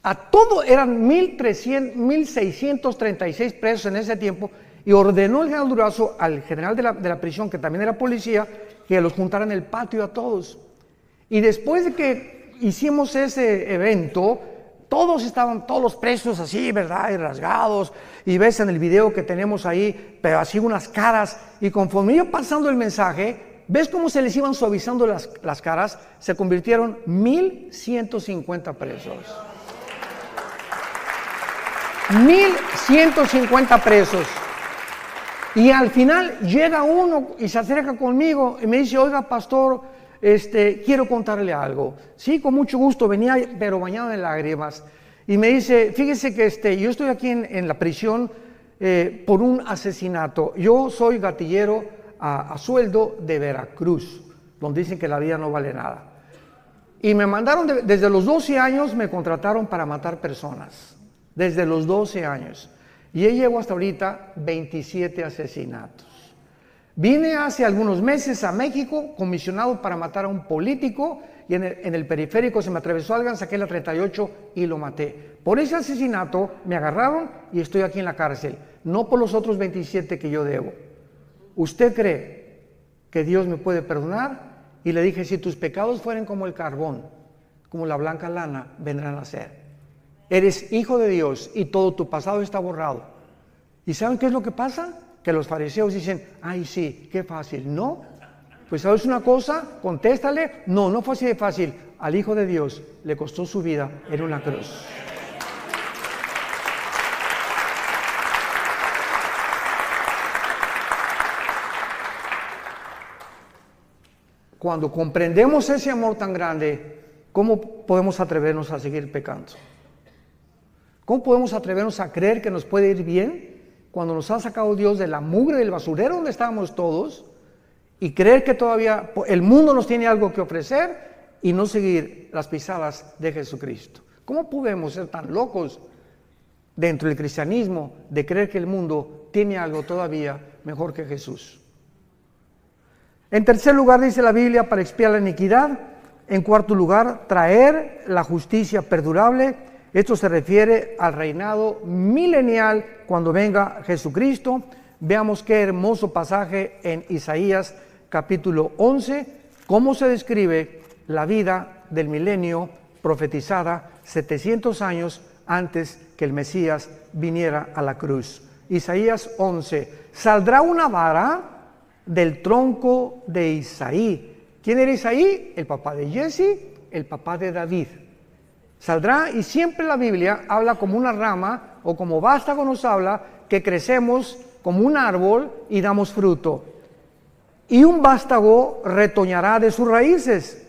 a todo eran 1,636 presos en ese tiempo, y ordenó el general Durazo al general de la prisión, que también era policía, que los juntara en el patio a todos. Y después de que hicimos ese evento, todos los presos así, ¿verdad? Y rasgados, y ves en el video que tenemos ahí, pero así unas caras, y conforme iba pasando el mensaje, ves cómo se les iban suavizando las caras, se convirtieron 1,150 presos. 1,150 presos. Y al final llega uno y se acerca conmigo y me dice, oiga, pastor, quiero contarle algo. Sí, con mucho gusto, venía pero bañado en lágrimas. Y me dice, fíjese que yo estoy aquí en la prisión por un asesinato. Yo soy gatillero a sueldo de Veracruz, donde dicen que la vida no vale nada. Y me mandaron, desde los 12 años me contrataron para matar personas. Desde los 12 años. Y yo llevo hasta ahorita 27 asesinatos. Vine hace algunos meses a México comisionado para matar a un político y en el periférico se me atravesó alguien, saqué la 38 y lo maté. Por ese asesinato me agarraron y estoy aquí en la cárcel, no por los otros 27 que yo debo. ¿Usted cree que Dios me puede perdonar? Y le dije, si tus pecados fueren como el carbón, como la blanca lana, vendrán a ser. Eres hijo de Dios y todo tu pasado está borrado. ¿Y saben qué es lo que pasa? Que los fariseos dicen, ay sí, qué fácil. No, pues sabes una cosa, contéstale, no fue así de fácil. Al Hijo de Dios le costó su vida en una cruz. Cuando comprendemos ese amor tan grande, ¿cómo podemos atrevernos a seguir pecando? ¿Cómo podemos atrevernos a creer que nos puede ir bien cuando nos ha sacado Dios de la mugre del basurero donde estábamos todos y creer que todavía el mundo nos tiene algo que ofrecer y no seguir las pisadas de Jesucristo? ¿Cómo podemos ser tan locos dentro del cristianismo de creer que el mundo tiene algo todavía mejor que Jesús? En tercer lugar dice la Biblia, para expiar la iniquidad. En cuarto lugar, traer la justicia perdurable. Esto se refiere al reinado milenial cuando venga Jesucristo. Veamos qué hermoso pasaje en Isaías capítulo 11, cómo se describe la vida del milenio profetizada 700 años antes que el Mesías viniera a la cruz. Isaías 11, saldrá una vara del tronco de Isaí. ¿Quién era Isaí? El papá de Jesse, el papá de David. Saldrá, y siempre la Biblia habla como una rama o como vástago nos habla que crecemos como un árbol y damos fruto. Y un vástago retoñará de sus raíces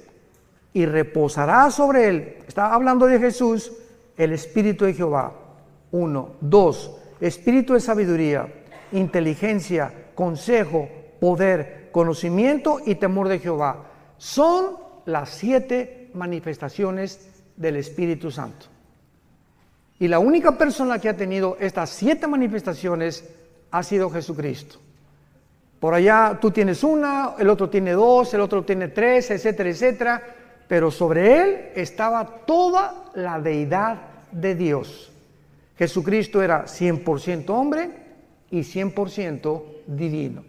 y reposará sobre él. Está hablando de Jesús, el Espíritu de Jehová. 1, 2, Espíritu de sabiduría, inteligencia, consejo, poder, conocimiento y temor de Jehová. Son las 7 manifestaciones del Espíritu Santo. Y la única persona que ha tenido estas 7 manifestaciones ha sido Jesucristo. Por allá tú tienes una, el otro tiene 2, el otro tiene 3, etcétera, etcétera. Pero sobre él estaba toda la deidad de Dios. Jesucristo era 100% hombre y 100% divino.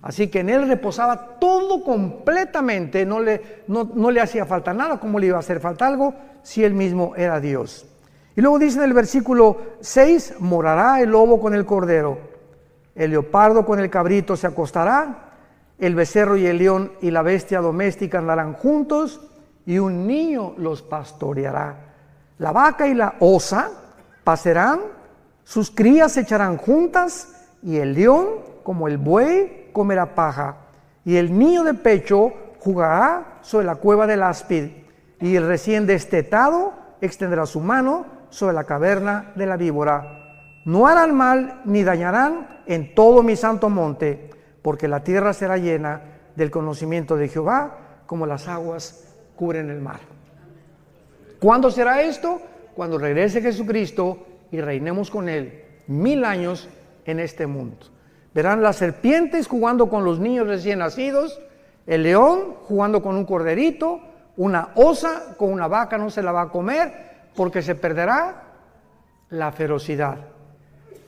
Así que en él reposaba todo completamente, no le hacía falta nada. ¿Cómo le iba a hacer falta algo si él mismo era Dios? Y luego dice en el versículo 6, morará el lobo con el cordero, el leopardo con el cabrito se acostará, el becerro y el león y la bestia doméstica andarán juntos, y un niño los pastoreará. La vaca y la osa pasarán, sus crías se echarán juntas, y el león, como el buey, comerá paja, y el niño de pecho jugará sobre la cueva del áspid, y el recién destetado extenderá su mano sobre la caverna de la víbora. No harán mal ni dañarán en todo mi santo monte, porque la tierra será llena del conocimiento de Jehová, como las aguas cubren el mar. ¿Cuándo será esto? Cuando regrese Jesucristo y reinemos con Él 1000 años en este mundo. Verán las serpientes jugando con los niños recién nacidos, el león jugando con un corderito, una osa con una vaca no se la va a comer porque se perderá la ferocidad.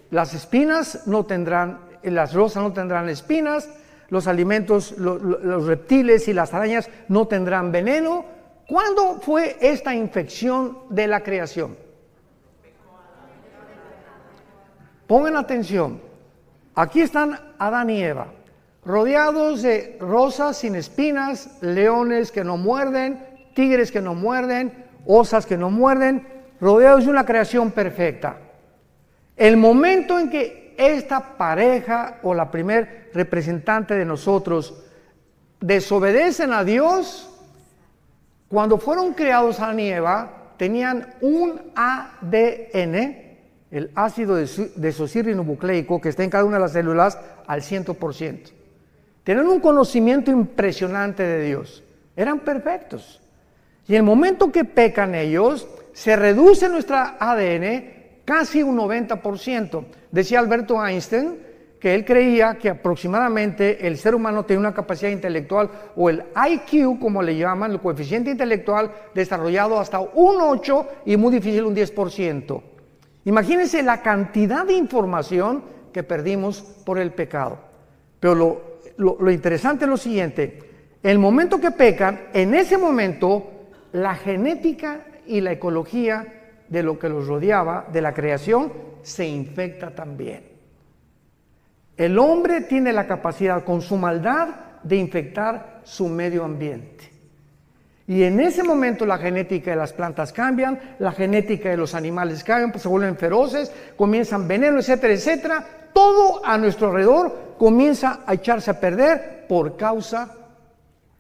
Las espinas no tendrán, las rosas no tendrán espinas, los alimentos, los reptiles y las arañas no tendrán veneno. ¿Cuándo fue esta infección de la creación? Pongan atención. Aquí están Adán y Eva, rodeados de rosas sin espinas, leones que no muerden, tigres que no muerden, osas que no muerden, rodeados de una creación perfecta. El momento en que esta pareja o la primer representante de nosotros desobedecen a Dios, cuando fueron creados Adán y Eva, tenían un ADN, el ácido desoxirribonucleico que está en cada una de las células al 100%. Tenían un conocimiento impresionante de Dios. Eran perfectos. Y en el momento que pecan ellos, se reduce nuestra ADN casi un 90%. Decía Alberto Einstein que él creía que aproximadamente el ser humano tiene una capacidad intelectual, o el IQ, como le llaman, el coeficiente intelectual, desarrollado hasta un 8 y muy difícil un 10%. Imagínense la cantidad de información que perdimos por el pecado. Pero lo interesante es lo siguiente: el momento que pecan, en ese momento la genética y la ecología de lo que los rodeaba, de la creación, se infecta también. El hombre tiene la capacidad con su maldad de infectar su medio ambiente. Y en ese momento la genética de las plantas cambian, la genética de los animales cambian, pues se vuelven feroces, comienzan veneno, etcétera, etcétera. Todo a nuestro alrededor comienza a echarse a perder por causa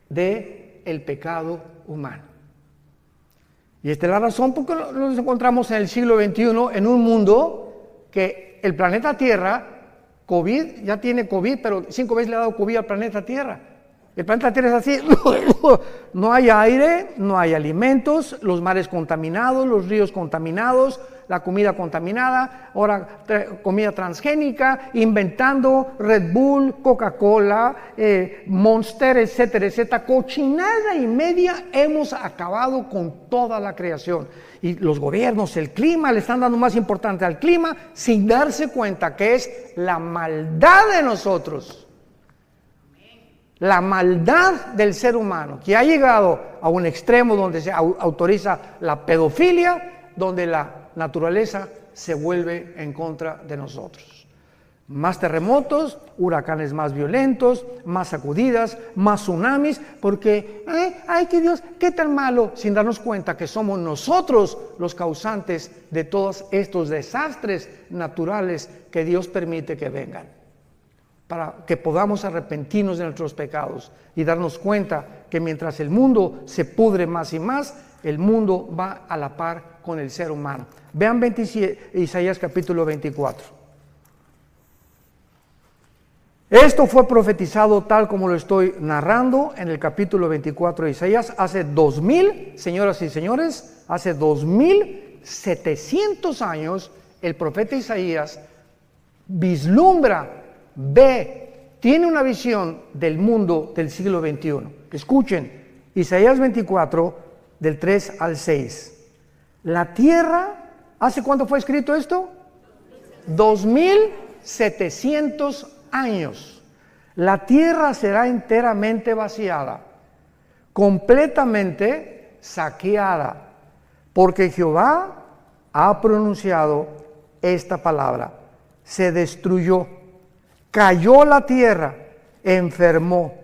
del pecado humano. Y esta es la razón por la que nos encontramos en el siglo XXI en un mundo que el planeta Tierra, COVID, ya tiene COVID, pero 5 veces le ha dado COVID al planeta Tierra. El planeta Tierra es así, no hay aire, no hay alimentos, los mares contaminados, los ríos contaminados, la comida contaminada, ahora comida transgénica, inventando Red Bull, Coca-Cola, Monster, etcétera, etcétera. Cochinada y media hemos acabado con toda la creación. Y los gobiernos, el clima, le están dando más importancia al clima sin darse cuenta que es la maldad de nosotros. La maldad del ser humano, que ha llegado a un extremo donde se autoriza la pedofilia, donde la naturaleza se vuelve en contra de nosotros. Más terremotos, huracanes más violentos, más sacudidas, más tsunamis, porque, ay, que Dios, qué tan malo, sin darnos cuenta que somos nosotros los causantes de todos estos desastres naturales que Dios permite que vengan, para que podamos arrepentirnos de nuestros pecados y darnos cuenta que mientras el mundo se pudre más y más, el mundo va a la par con el ser humano. Vean Isaías capítulo 24. Esto fue profetizado tal como lo estoy narrando en el capítulo 24 de Isaías, hace 2000, señoras y señores, hace 2700 años, el profeta Isaías vislumbra, ve, tiene una visión del mundo del siglo XXI. Escuchen, Isaías 24, del 3 al 6. La tierra, ¿hace cuánto fue escrito esto? 2700 años. La tierra será enteramente vaciada, completamente saqueada, porque Jehová ha pronunciado esta palabra. Se destruyó, cayó la tierra, enfermó,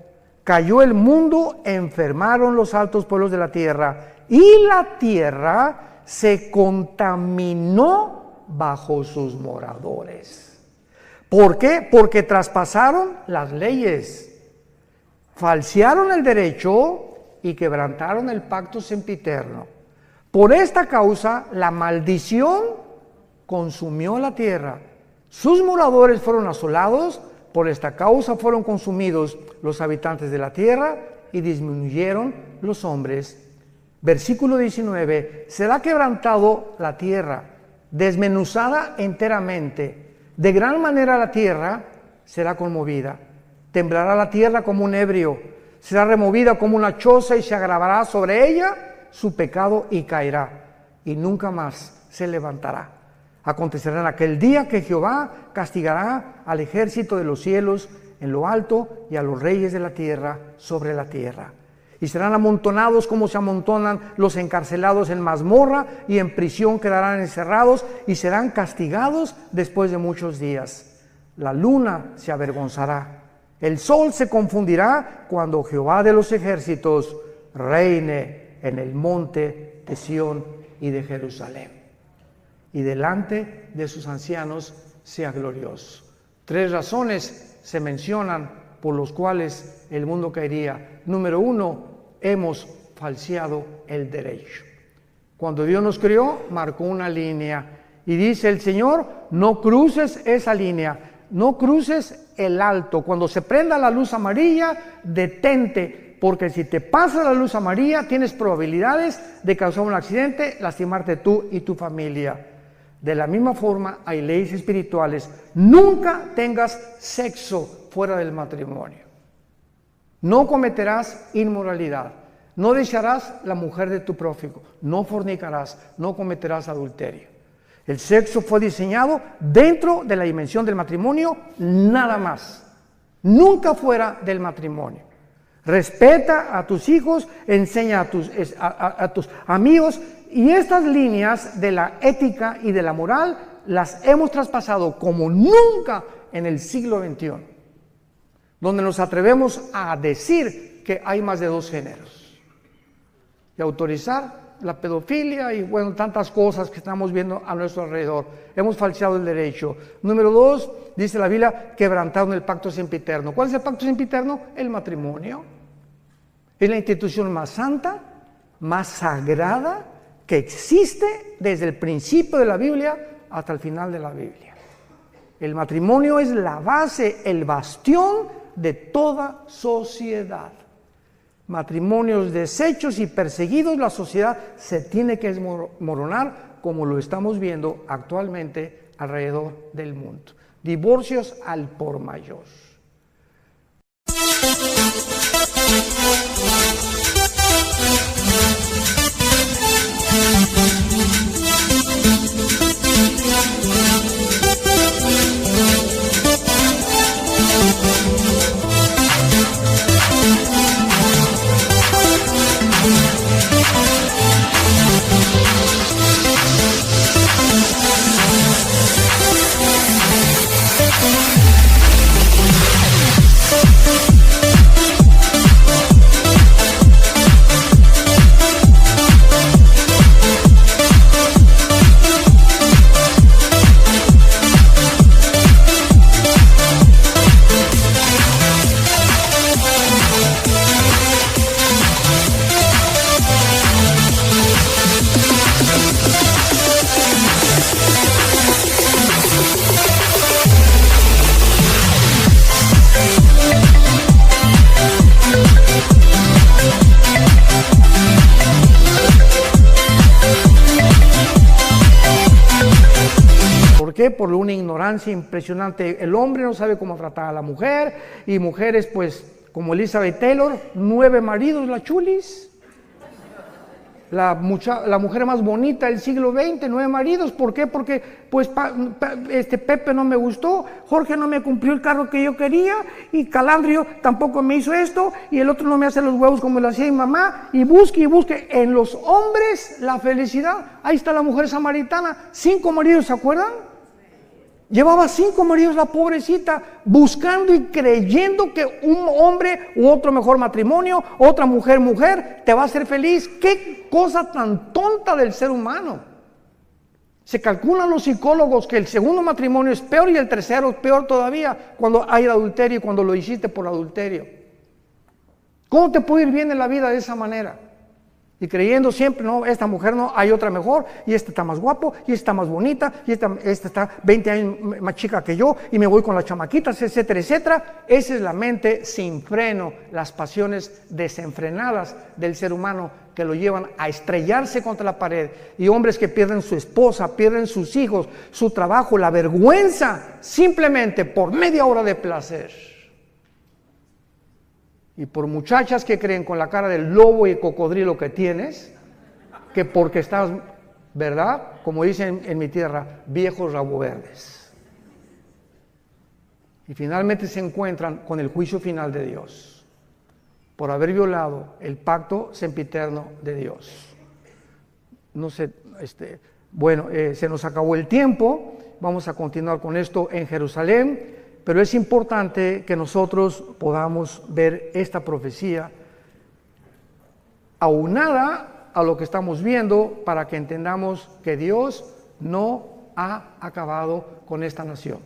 cayó el mundo, enfermaron los altos pueblos de la tierra, y la tierra se contaminó bajo sus moradores. ¿Por qué? Porque traspasaron las leyes, falsearon el derecho y quebrantaron el pacto sempiterno. Por esta causa, la maldición consumió la tierra. Sus moradores fueron asolados. Por esta causa fueron consumidos los habitantes de la tierra y disminuyeron los hombres. Versículo 19. Será quebrantado la tierra, desmenuzada enteramente. De gran manera la tierra será conmovida. Temblará la tierra como un ebrio. Será removida como una choza y se agravará sobre ella su pecado y caerá. Y nunca más se levantará. Acontecerá en aquel día que Jehová castigará al ejército de los cielos en lo alto y a los reyes de la tierra sobre la tierra. Y serán amontonados como se amontonan los encarcelados en mazmorra, y en prisión quedarán encerrados y serán castigados después de muchos días. La luna se avergonzará, el sol se confundirá cuando Jehová de los ejércitos reine en el monte de Sión y de Jerusalén, y delante de sus ancianos sea glorioso. 3 razones se mencionan por los cuales el mundo caería. Número 1, hemos falseado el derecho. Cuando Dios nos creó, marcó una línea y dice el Señor: no cruces esa línea, no cruces el alto. Cuando se prenda la luz amarilla, detente, porque si te pasa la luz amarilla, tienes probabilidades de causar un accidente, lastimarte tú y tu familia. De la misma forma, hay leyes espirituales. Nunca tengas sexo fuera del matrimonio. No cometerás inmoralidad. No desearás la mujer de tu prójimo. No fornicarás. No cometerás adulterio. El sexo fue diseñado dentro de la dimensión del matrimonio, nada más. Nunca fuera del matrimonio. Respeta a tus hijos, enseña a tus amigos. Y estas líneas de la ética y de la moral las hemos traspasado como nunca en el siglo XXI, donde nos atrevemos a decir que hay más de 2 géneros y autorizar la pedofilia y bueno, tantas cosas que estamos viendo a nuestro alrededor. Hemos falseado el derecho. Número 2, dice la Biblia, quebrantaron el pacto sempiterno. ¿Cuál es el pacto sempiterno? El matrimonio. Es la institución más santa, más sagrada que existe desde el principio de la Biblia hasta el final de la Biblia. El matrimonio es la base, el bastión de toda sociedad. Matrimonios deshechos y perseguidos, la sociedad se tiene que desmoronar, como lo estamos viendo actualmente alrededor del mundo. Divorcios al por mayor. Por una ignorancia impresionante. El hombre no sabe cómo tratar a la mujer, y mujeres pues como Elizabeth Taylor, 9 maridos la chulis. La mujer más bonita del siglo XX, 9 maridos. ¿Por qué? Porque pues Pepe no me gustó, Jorge no me cumplió el cargo que yo quería, y Calandrio tampoco me hizo esto, y el otro no me hace los huevos como lo hacía mi mamá, y busque en los hombres la felicidad. Ahí está la mujer samaritana, 5 maridos, ¿se acuerdan? Llevaba 5 maridos la pobrecita, buscando y creyendo que un hombre u otro mejor matrimonio, otra mujer, te va a hacer feliz. ¡Qué cosa tan tonta del ser humano! Se calculan los psicólogos que el segundo matrimonio es peor y el tercero es peor todavía cuando hay adulterio y cuando lo hiciste por adulterio. ¿Cómo te puede ir bien en la vida de esa manera? Y creyendo siempre, no, esta mujer no, hay otra mejor, y este está más guapo, y esta está más bonita, y esta está 20 años más chica que yo, y me voy con las chamaquitas, etcétera, etcétera. Esa es la mente sin freno, las pasiones desenfrenadas del ser humano que lo llevan a estrellarse contra la pared. Y hombres que pierden su esposa, pierden sus hijos, su trabajo, la vergüenza, simplemente por media hora de placer. Y por muchachas que creen con la cara del lobo y cocodrilo que tienes, que porque estás, ¿verdad? Como dicen en mi tierra, viejos rabo verdes. Y finalmente se encuentran con el juicio final de Dios, por haber violado el pacto sempiterno de Dios. No sé, se nos acabó el tiempo, vamos a continuar con esto en Jerusalén. Pero es importante que nosotros podamos ver esta profecía aunada a lo que estamos viendo para que entendamos que Dios no ha acabado con esta nación.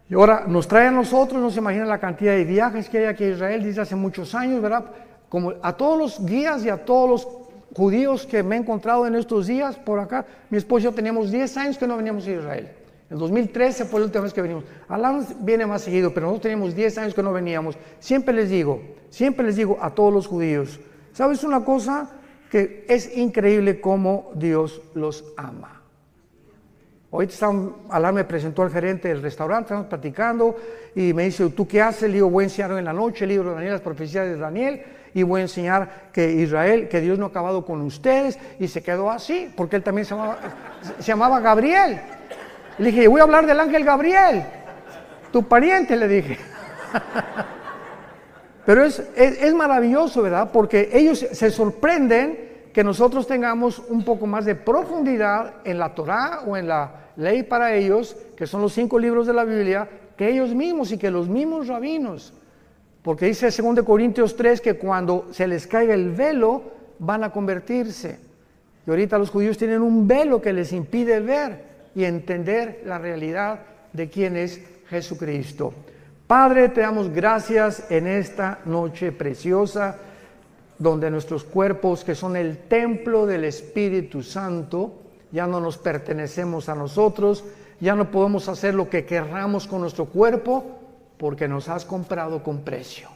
Y ahora nos trae a nosotros, no se imaginan la cantidad de viajes que hay aquí a Israel desde hace muchos años, ¿verdad? Como a todos los guías y a todos los judíos que me he encontrado en estos días por acá, mi esposo y yo teníamos 10 años que no veníamos a Israel. En 2013 fue la última vez que venimos. Alan viene más seguido, pero nosotros teníamos 10 años que no veníamos. Siempre les digo a todos los judíos, ¿sabes una cosa? Que es increíble cómo Dios los ama. Hoy Alan me presentó al gerente del restaurante, estamos platicando y me dice, ¿tú qué haces? Le digo, voy a enseñar en la noche el libro de Daniel, las profecías de Daniel, y voy a enseñar que Israel, que Dios no ha acabado con ustedes, y se quedó así, porque él también se llamaba Gabriel. Le dije, voy a hablar del ángel Gabriel, tu pariente, le dije. Pero es maravilloso, ¿verdad? Porque ellos se sorprenden que nosotros tengamos un poco más de profundidad en la Torá o en la ley para ellos, que son los 5 libros de la Biblia, que ellos mismos y que los mismos rabinos. Porque dice 2 Corintios 3 que cuando se les caiga el velo van a convertirse. Y ahorita los judíos tienen un velo que les impide ver y entender la realidad de quién es Jesucristo. Padre, te damos gracias en esta noche preciosa, donde nuestros cuerpos, que son el templo del Espíritu Santo, ya no nos pertenecemos a nosotros, ya no podemos hacer lo que querramos con nuestro cuerpo, porque nos has comprado con precio,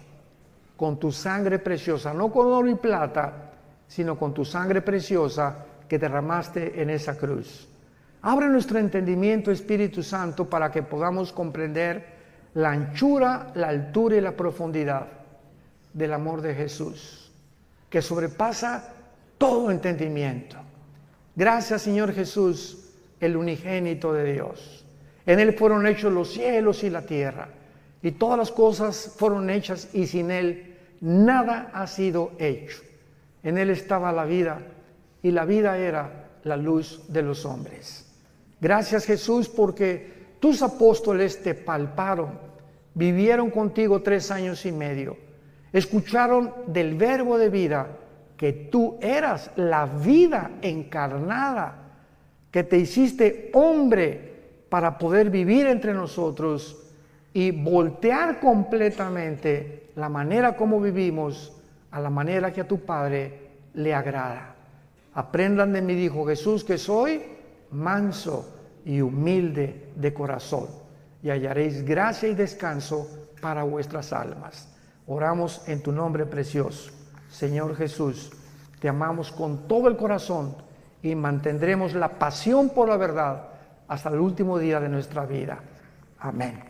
con tu sangre preciosa, no con oro y plata, sino con tu sangre preciosa que derramaste en esa cruz. Abre nuestro entendimiento, Espíritu Santo, para que podamos comprender la anchura, la altura y la profundidad del amor de Jesús, que sobrepasa todo entendimiento. Gracias, Señor Jesús, el unigénito de Dios. En Él fueron hechos los cielos y la tierra, y todas las cosas fueron hechas, y sin Él nada ha sido hecho. En Él estaba la vida, y la vida era la luz de los hombres. Gracias, Jesús, porque tus apóstoles te palparon, vivieron contigo 3 años y medio, escucharon del verbo de vida, que tú eras la vida encarnada, que te hiciste hombre para poder vivir entre nosotros y voltear completamente la manera como vivimos a la manera que a tu Padre le agrada. Aprendan de mí, dijo Jesús, que soy manso y humilde de corazón, y hallaréis gracia y descanso para vuestras almas. Oramos en tu nombre precioso. Señor Jesús, te amamos con todo el corazón y mantendremos la pasión por la verdad hasta el último día de nuestra vida. Amén.